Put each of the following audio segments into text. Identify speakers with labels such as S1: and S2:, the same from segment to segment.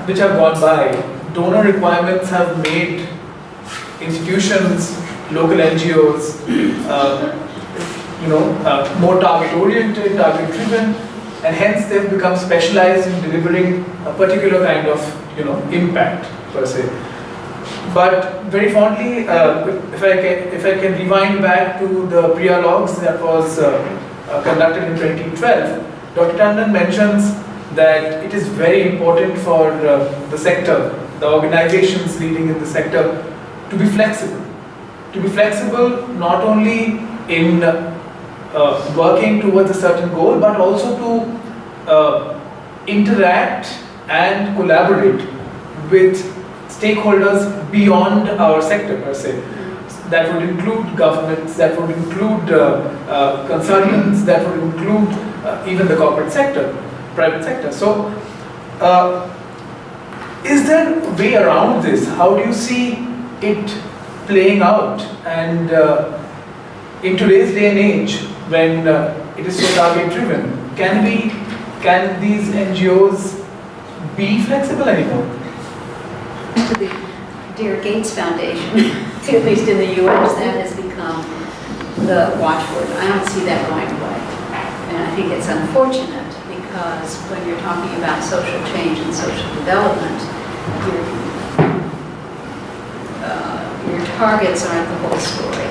S1: which have gone by, donor requirements have made institutions, local NGOs, more target-oriented, target-driven, and hence they've become specialized in delivering a particular kind of, impact per se. But very fondly, if I can rewind back to the Priya logs that was conducted in 2012, Dr. Tandon mentions that it is very important for the sector, the organizations leading in the sector, to be flexible. To be flexible not only in working towards a certain goal, but also to interact and collaborate with stakeholders beyond our sector per se. That would include governments, that would include consultants, that would include even the corporate sector, private sector. So, is there a way around this? How do you see it playing out? And in today's day and age, when it is so target driven, can these NGOs be flexible anymore?
S2: The Dear Gates Foundation, at least in the U.S., that has become the watchword. I don't see that going away. And I think it's unfortunate because when you're talking about social change and social development, your targets aren't the whole story.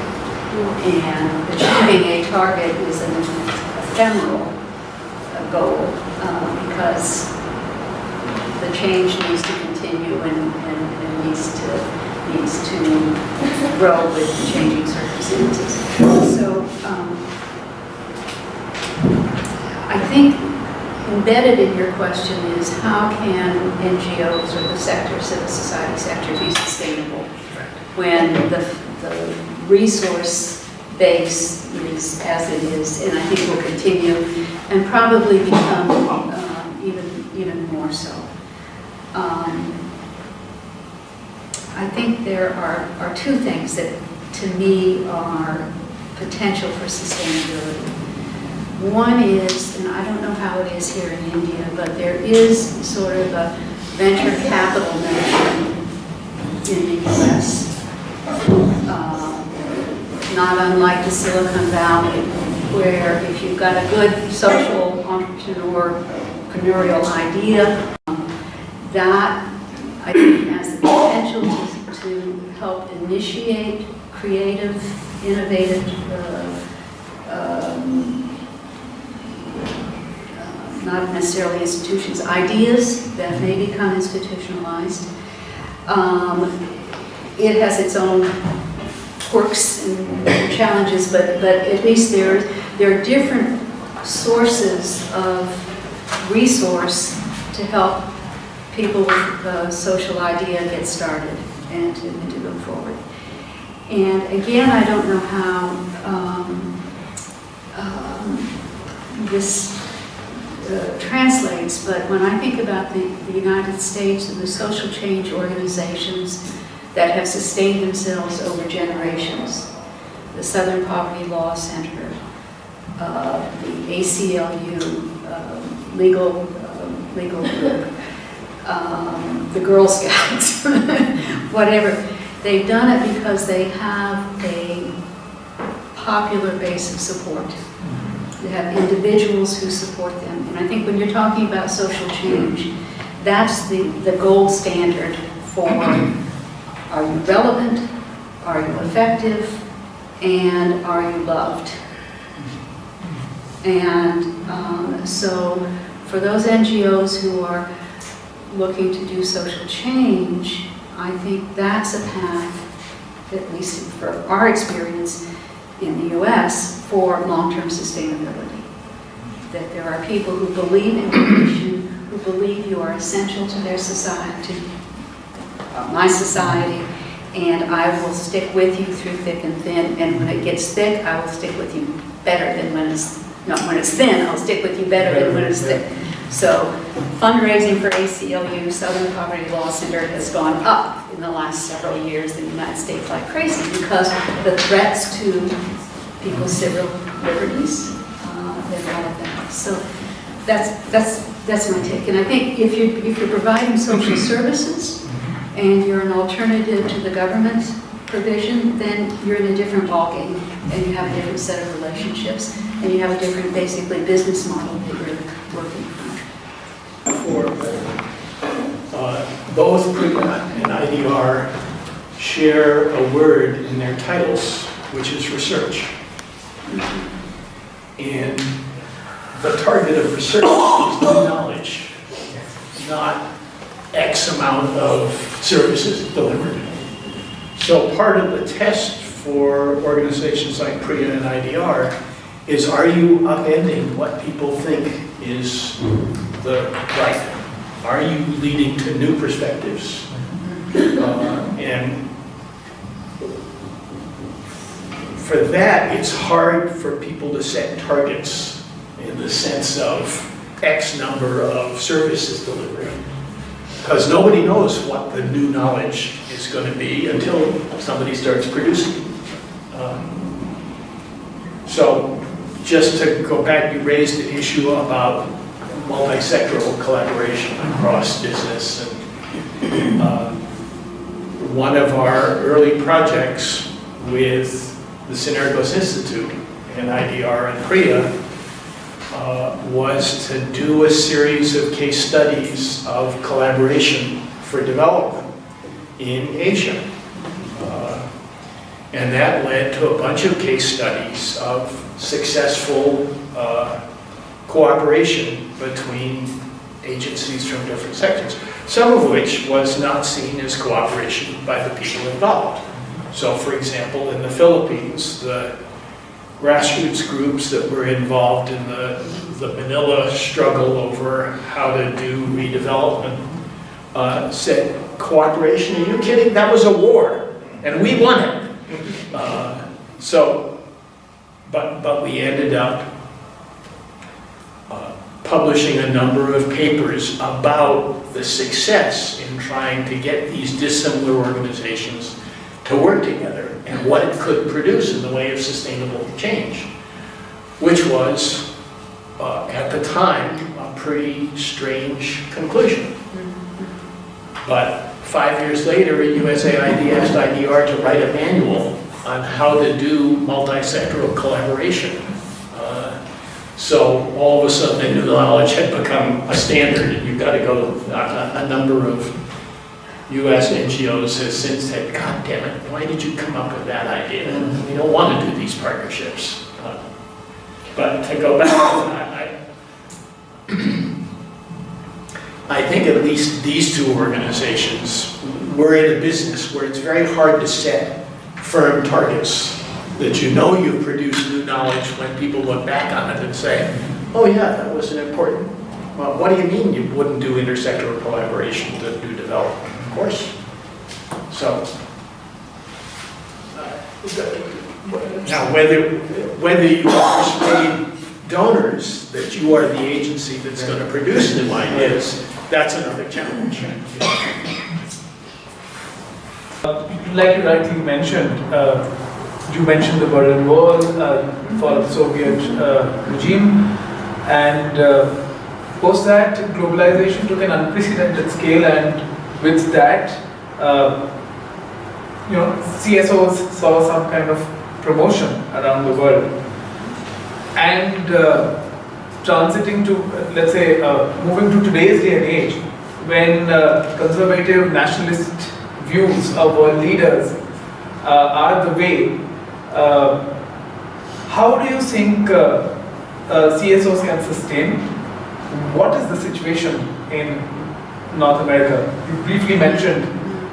S2: And achieving a target is an ephemeral goal because the change needs to continue and needs to grow with changing circumstances. So I think embedded in your question is how can NGOs or the sector, civil society sector, be sustainable when the resource base is as it is, and I think will continue and probably become even more so. I think there are two things that to me are potential for sustainability. One is, and I don't know how it is here in India, but there is sort of a venture capital notion in the US, not unlike the Silicon Valley, where if you've got a good social entrepreneurial idea, that I think has the potential to help initiate creative, innovative, not necessarily institutions, ideas that may become institutionalized. It has its own quirks and challenges, but at least there are different sources of resource to help people with a social idea get started and to go forward. And again, I don't know how this translates, but when I think about the United States and the social change organizations that have sustained themselves over generations, the Southern Poverty Law Center, the ACLU, legal group, the Girl Scouts, whatever. They've done it because they have a popular base of support. They have individuals who support them. And I think when you're talking about social change, that's the gold standard for are you relevant, are you effective, and are you loved? And so for those NGOs who are looking to do social change, I think that's a path, at least for our experience in the US, for long-term sustainability. That there are people who believe in your mission, who believe you are essential to their society, to my society, and I will stick with you through thick and thin, and when it gets thick, I will stick with you better than when it's, not when it's thin, I'll stick with you better than when it's thick. So fundraising for ACLU, Southern Poverty Law Center, has gone up in the last several years in the United States like crazy because the threats to people's civil liberties, and all of that. So that's my take. And I think if you're providing social services and you're an alternative to the government provision, then you're in a different ballgame, and you have a different set of relationships, and you have a different, basically, business model that you're working from.
S3: Both PRIA and IDR share a word in their titles, which is research. And the target of research is new knowledge, not X amount of services delivered. So part of the test for organizations like PRIA and IDR is, are you upending what people think is the right? Are you leading to new perspectives? And for that, it's hard for people to set targets in the sense of X number of services delivered. Because nobody knows what the new knowledge is going to be until somebody starts producing. So just to go back, you raised the issue about multi-sectoral collaboration across business. And one of our early projects with the Synergos Institute and IDR and PRIA was to do a series of case studies of collaboration for development in Asia. And that led to a bunch of case studies of successful cooperation between agencies from different sectors, some of which was not seen as cooperation by the people involved. So for example, in the Philippines, the grassroots groups that were involved in the Manila struggle over how to do redevelopment said, cooperation, are you kidding? That was a war, and we won it. But we ended up publishing a number of papers about the success in trying to get these dissimilar organizations to work together and what it could produce in the way of sustainable change, which was, at the time, a pretty strange conclusion. But 5 years later, USAID asked IDR to write a manual on how to do multi-sectoral collaboration. So all of a sudden, the new knowledge had become a standard, and you've got to go. A number of U.S. NGOs has since said, "God damn it! Why did you come up with that idea? We don't want to do these partnerships." But to go back, I think at least these two organizations were in a business where it's very hard to set firm targets that you know you've produced new knowledge when people look back on it and say, oh yeah, that was an important. Well, what do you mean you wouldn't do intersectoral collaboration to do development? Of course. So, now whether you persuade donors that you are the agency that's going to produce new ideas, that's another challenge.
S1: Like you rightly mentioned, you mentioned the Berlin Wall, fall of the Soviet regime, and post that, globalization took an unprecedented scale, and with that, CSOs saw some kind of promotion around the world. And transiting to, let's say, moving to today's day and age, when conservative nationalist views of world leaders are the way, how do you think CSOs can sustain? What is the situation in North America? You briefly mentioned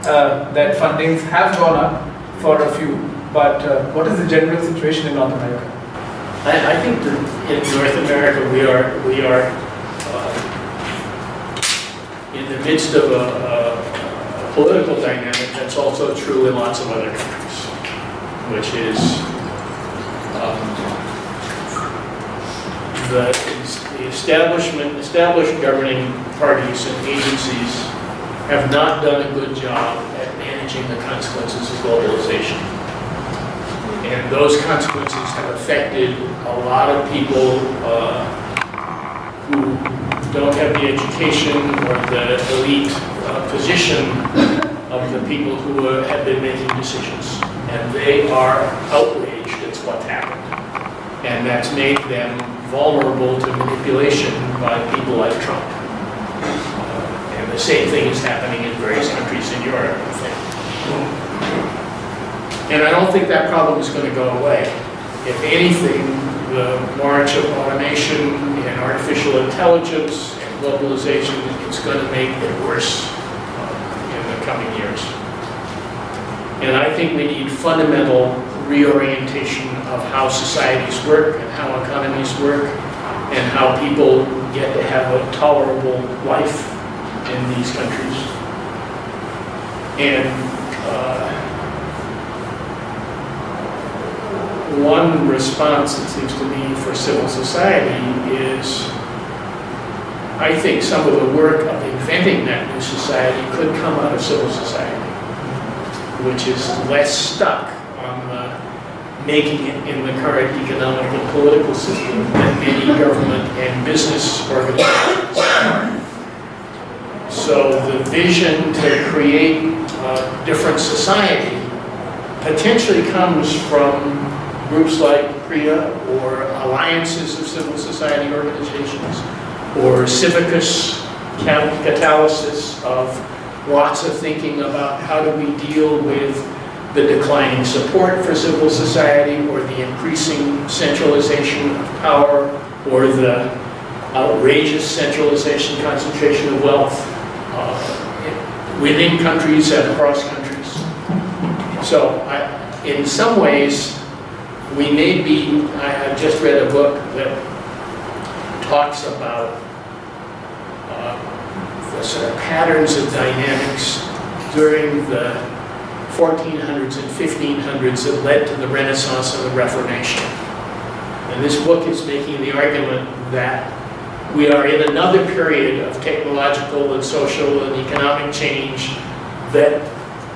S1: that fundings have gone up for a few, but what is the general situation in North America?
S3: I think that in North America we are in the midst of a political dynamic that's also true in lots of other countries, which is the established governing parties and agencies have not done a good job at managing the consequences of globalization. And those consequences have affected a lot of people who don't have the education or the elite position of the people who have been making decisions. And they are outraged at what's happened. And that's made them vulnerable to manipulation by people like Trump. And the same thing is happening in various countries in Europe, I think. And I don't think that problem is going to go away. If anything, the march of automation and artificial intelligence and globalization is going to make it worse in the coming years. And I think we need fundamental reorientation of how societies work and how economies work and how people get to have a tolerable life in these countries. And one response, it seems to me, for civil society is, I think some of the work of inventing that new society could come out of civil society, which is less stuck on making it in the current economic and political system than many government and business organizations are. So the vision to create a different society potentially comes from groups like CREA or alliances of civil society organizations or civicus catalysis of lots of thinking about how do we deal with the declining support for civil society or the increasing centralization of power or the outrageous centralization, concentration of wealth within countries and across countries. So in some ways, we may be, I just read a book that talks about the sort of patterns of dynamics during the 1400s and 1500s that led to the Renaissance and the Reformation. And this book is making the argument that we are in another period of technological and social and economic change that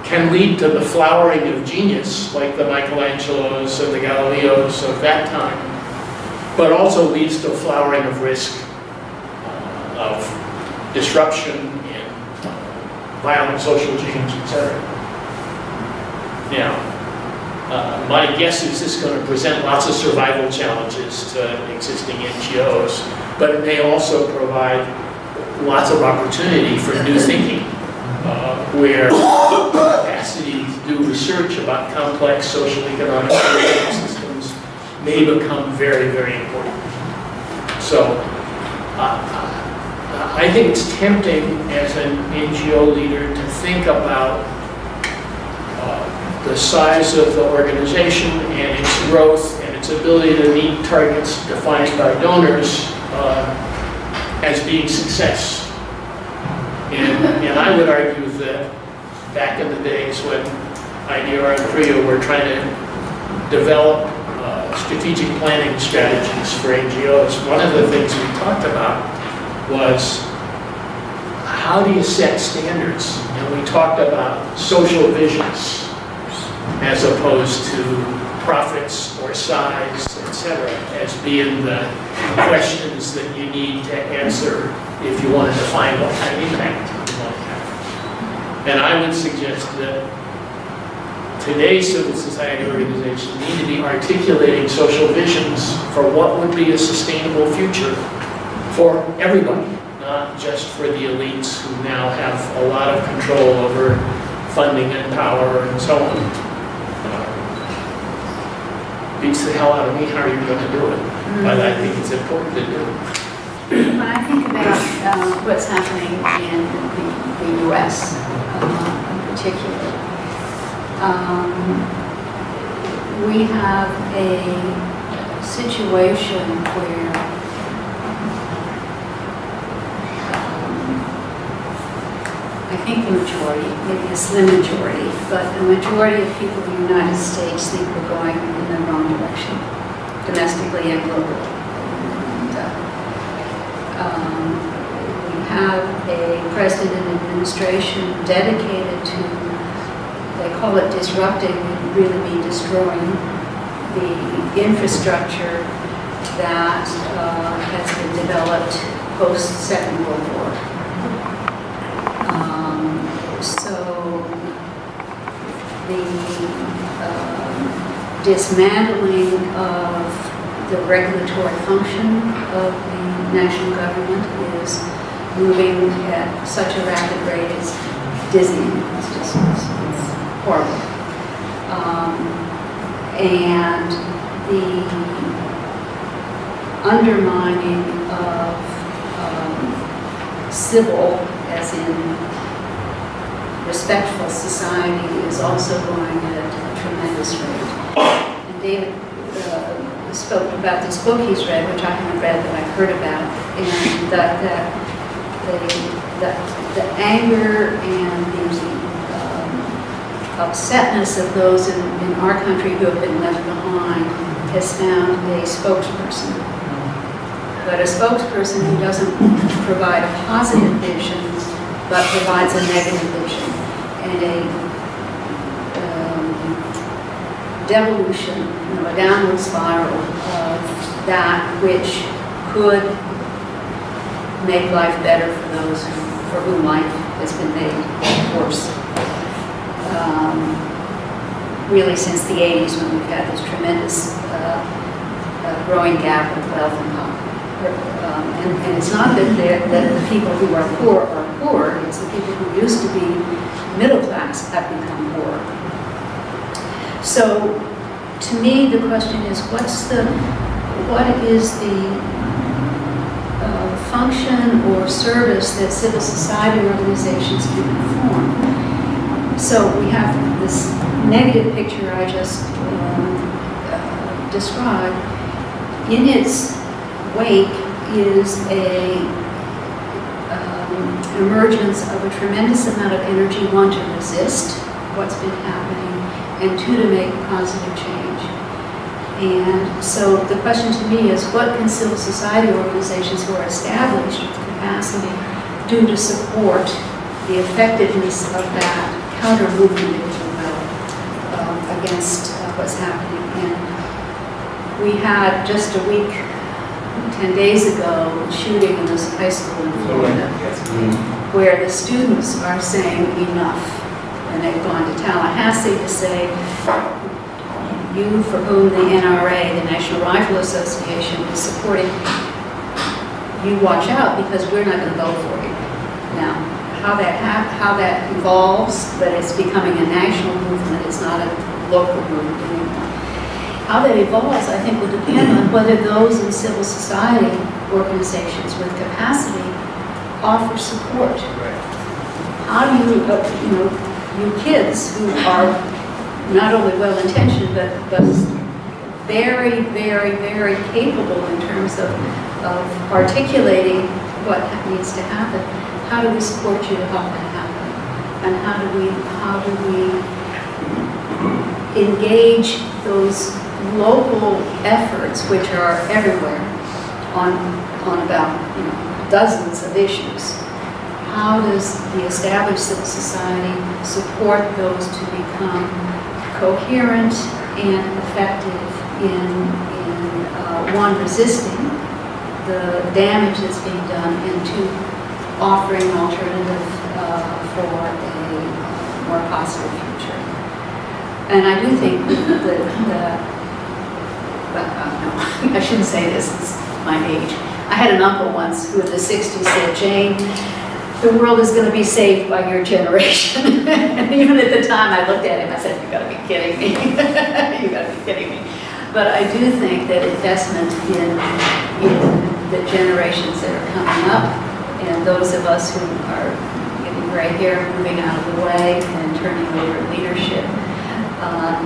S3: can lead to the flowering of genius, like the Michelangelos and the Galileos of that time, but also leads to a flowering of risk, of disruption and violent social change, etc. Now, my guess is this is going to present lots of survival challenges to existing NGOs, but it may also provide lots of opportunity for new thinking, where capacity to do research about complex social economic systems may become very, very important. So I think it's tempting as an NGO leader to think about the size of the organization and its growth and its ability to meet targets defined by donors as being success. And I would argue that back in the days when IDR and CREA were trying to develop strategic planning strategies for NGOs, one of the things we talked about was how do you set standards? And we talked about social visions as opposed to profits or size, etc., as being the questions that you need to answer if you want to define what kind of impact you want to have. And I would suggest that today's civil society organizations need to be articulating social visions for what would be a sustainable future for everybody, not just for the elites who now have a lot of control over funding and power and so on. Beats the hell out of me how you're going to do it, but I think it's important to do.
S2: When I think about what's happening in the U.S. In particular, we have a situation where I think the majority, maybe a slim majority, but the majority of people in the United States think we're going in the wrong direction, domestically and globally. We have a president and administration dedicated to, they call it disrupting, really be destroying the infrastructure that has been developed post-Second World War. So the dismantling of the regulatory function of the national government is moving at such a rapid rate, it's dizzying. It's horrible. And the undermining of civil, as in respectful society, is also going at a tremendous rate. And David spoke about this book he's read, which I haven't read, but I've heard about, and the anger and the upsetness of those in our country who have been left behind has found a spokesperson. But a spokesperson who doesn't provide a positive vision, but provides a negative vision and a devolution, a downward spiral of that which could make life better for those for whom life has been made worse. Really since the 80s, when we've had this tremendous growing gap of wealth and poverty. And it's not that the people who are poor, it's the people who used to be middle class have become poor. So, to me, the question is, what is the function or service that civil society organizations can perform? So we have this negative picture I just described. In its wake is a emergence of a tremendous amount of energy, one, to resist what's been happening, and two, to make positive change. And so the question to me is, what can civil society organizations who are established with capacity do to support the effectiveness of that counter-movement, if you will, against what's happening? And we had just a week, 10 days ago, a shooting in this high school in Florida, where the students are saying enough. And they've gone to Tallahassee to say, you for whom the NRA, the National Rifle Association, is supporting, you watch out because we're not going to vote for you. Now, how that evolves, but it's becoming a national movement, it's not a local movement anymore. How that evolves, I think, will depend on whether those in civil society organizations with capacity offer support. How do you, you kids who are not only well-intentioned, but very, very, very capable in terms of articulating what needs to happen. How do we support you to help that happen? And how do we engage those local efforts, which are everywhere, on about dozens of issues? How does the established civil society support those to become coherent and effective in one, resisting the damage that's being done, and two, offering an alternative for a more positive future? And I do think no, I shouldn't say this, it's my age. I had an uncle once who in the 60s said, Jane, the world is going to be saved by your generation. And even at the time I looked at him, I said, you've got to be kidding me. You've got to be kidding me. But I do think that investment in the generations that are coming up, and those of us who are getting gray hair, moving out of the way and turning over leadership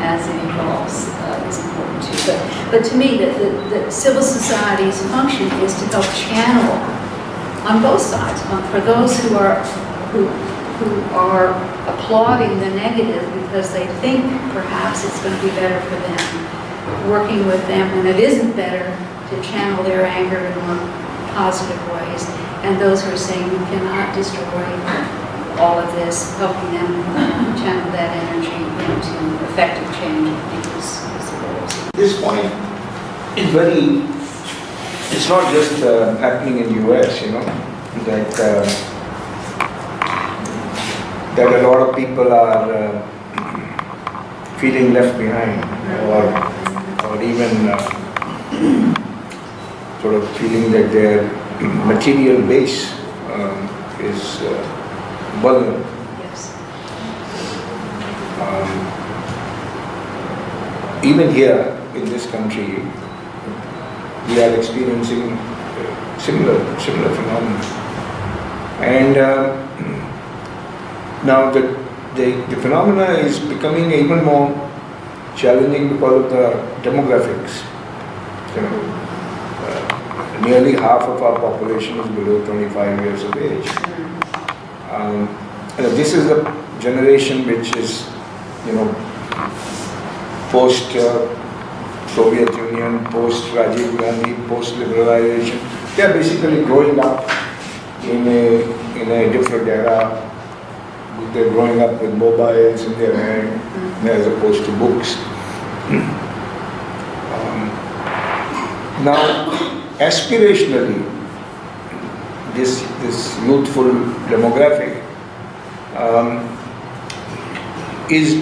S2: as it evolves is important too. But to me, the civil society's function is to help channel on both sides, for those who are applauding the negative because they think perhaps it's going to be better for them, working with them when it isn't better to channel their anger in more positive ways, and those who are saying you cannot destroy all of this, helping them channel that energy into effective change, I think is the goal.
S4: This point is very it's not just happening in US, that a lot of people are feeling left behind, or even sort of feeling that their material base is vulnerable.
S2: Yes.
S4: Even here in this country, we are experiencing similar phenomena. And now the phenomena is becoming even more challenging because of the demographics. Nearly half of our population is below 25 years of age. This is the generation which is, post Soviet Union, post Rajiv Gandhi, post liberalization. They are basically growing up in a different era. They're growing up with mobiles in their hand as opposed to books. Now, aspirationally, this youthful demographic is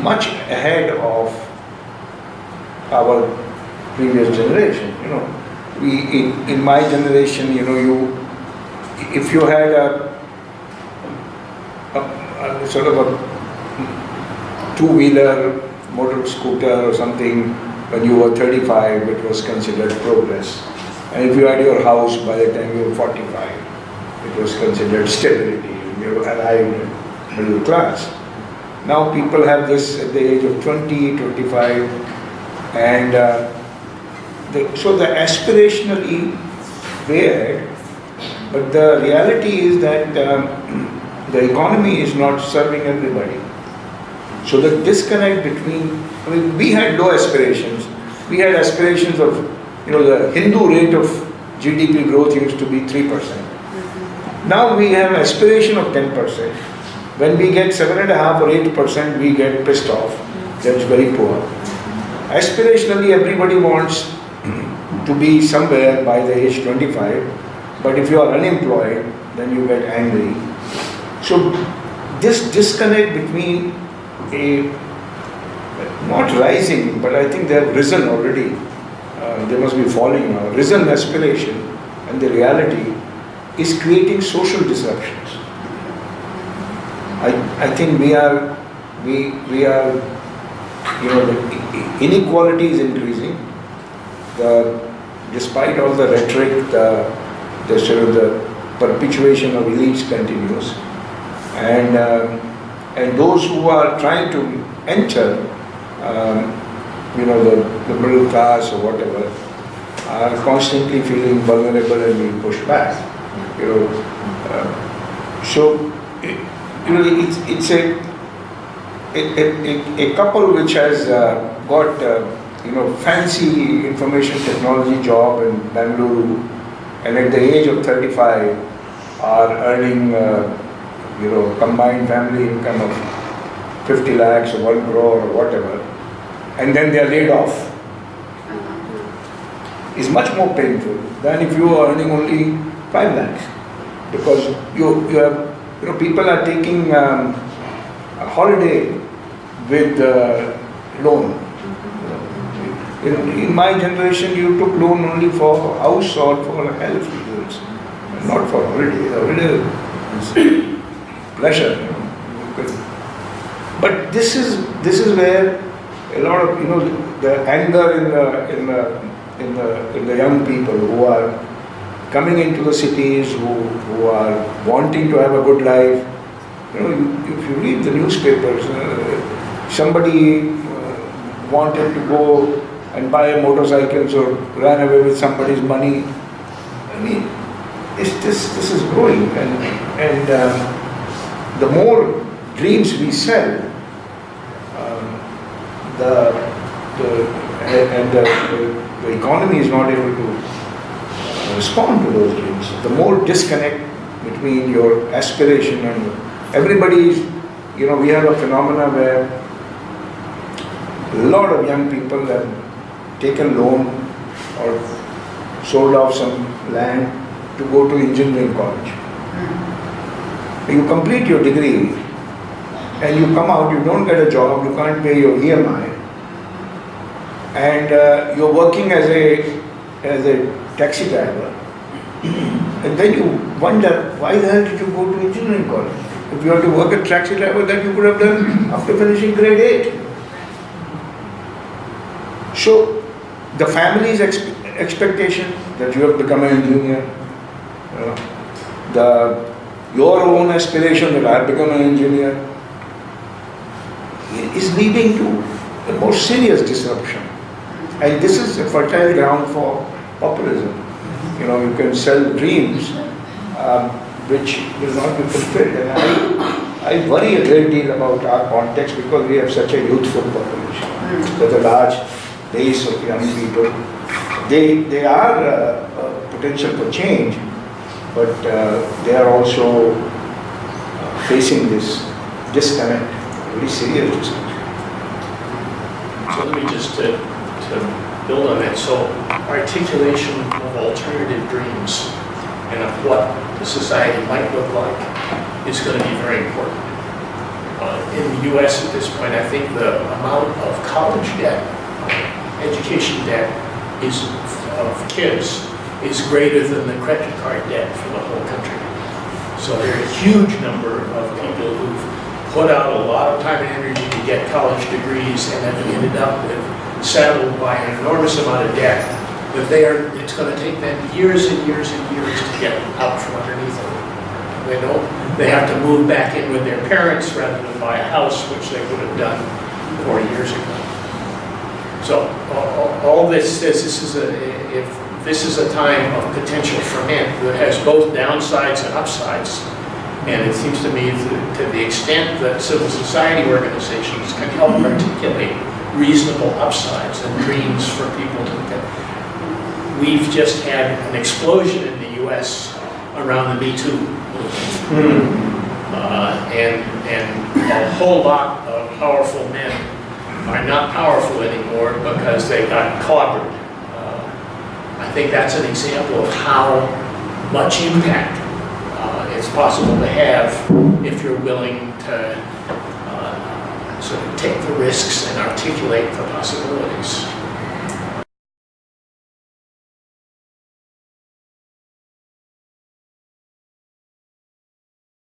S4: much ahead of our previous generation. In my generation, if you had a sort of a two-wheeler motor scooter or something when you were 35, it was considered progress. And if you had your house by the time you were 45, it was considered stability. You arrived in middle class. Now people have this at the age of 20, 25, and so they're aspirationally way ahead, but the reality is that the economy is not serving everybody. So the disconnect between, we had low aspirations. We had aspirations of, the Hindu rate of GDP growth used to be 3%. Now we have aspiration of 10%. When we get 7.5% or 8%, we get pissed off. That's very poor. Aspirationally, everybody wants to be somewhere by the age 25, but if you are unemployed, then you get angry. So this disconnect between not rising, but I think they have risen already. They must be falling now. Risen aspiration and the reality is creating social disruptions. I think we are, the inequality is increasing. Despite all the rhetoric, the perpetuation of elites continues, and those who are trying to enter, the middle class or whatever, are constantly feeling vulnerable and being pushed back. It's a couple which has got fancy information technology job in Bangalore, and at the age of 35 are earning combined family income of 50 lakhs or 1 crore or whatever, and then they are laid off. Is much more painful than if you are earning only 5 lakhs, because you have people are taking a holiday with loan. In my generation, you took loan only for house or for health reasons, not for holiday. Holiday is pleasure. But this is where a lot of the anger in the young people who are coming into the cities, who are wanting to have a good life. If you read the newspapers, somebody wanted to go and buy a motorcycle, so ran away with somebody's money. This is growing, and the more dreams we sell, the economy is not able to respond to those dreams. The more disconnect between your aspiration and everybody is, we have a phenomena where a lot of young people have taken loan or sold off some land to go to engineering college. You complete your degree and you come out, you don't get a job, you can't pay your EMI, and you're working as a taxi driver, and then you wonder, why the hell did you go to engineering college? If you have to work as a taxi driver, that you could have done after finishing grade 8. So the family's expectation that you have become an engineer, your own aspiration that I have become an engineer, is leading to a more serious disruption. And this is a fertile ground for populism. You can sell dreams which will not be fulfilled. And I worry a great deal about our context because we have such a youthful population. There's a large base of young people. They are potential for change, but they are also facing this disconnect, very serious disconnect.
S3: So let me just to build on that. So articulation of alternative dreams and of what the society might look like is going to be very important. In the U.S. at this point, I think the amount of college debt, education debt, of kids is greater than the credit card debt for the whole country. So there are a huge number of people who've put out a lot of time and energy to get college degrees and have ended up saddled by an enormous amount of debt that it's going to take them years and years and years to get out from underneath them. They have to move back in with their parents rather than buy a house, which they would have done 40 years ago. So all this says if this is a time of potential ferment that has both downsides and upsides. And it seems to me to the extent that civil society organizations can help articulate reasonable upsides and dreams for people to get. We've just had an explosion in the U.S. around the Me Too movement. And a whole lot of powerful men are not powerful anymore because they got clobbered. I think that's an example of how much impact it's possible to have if you're willing to sort of take the risks and articulate the possibilities.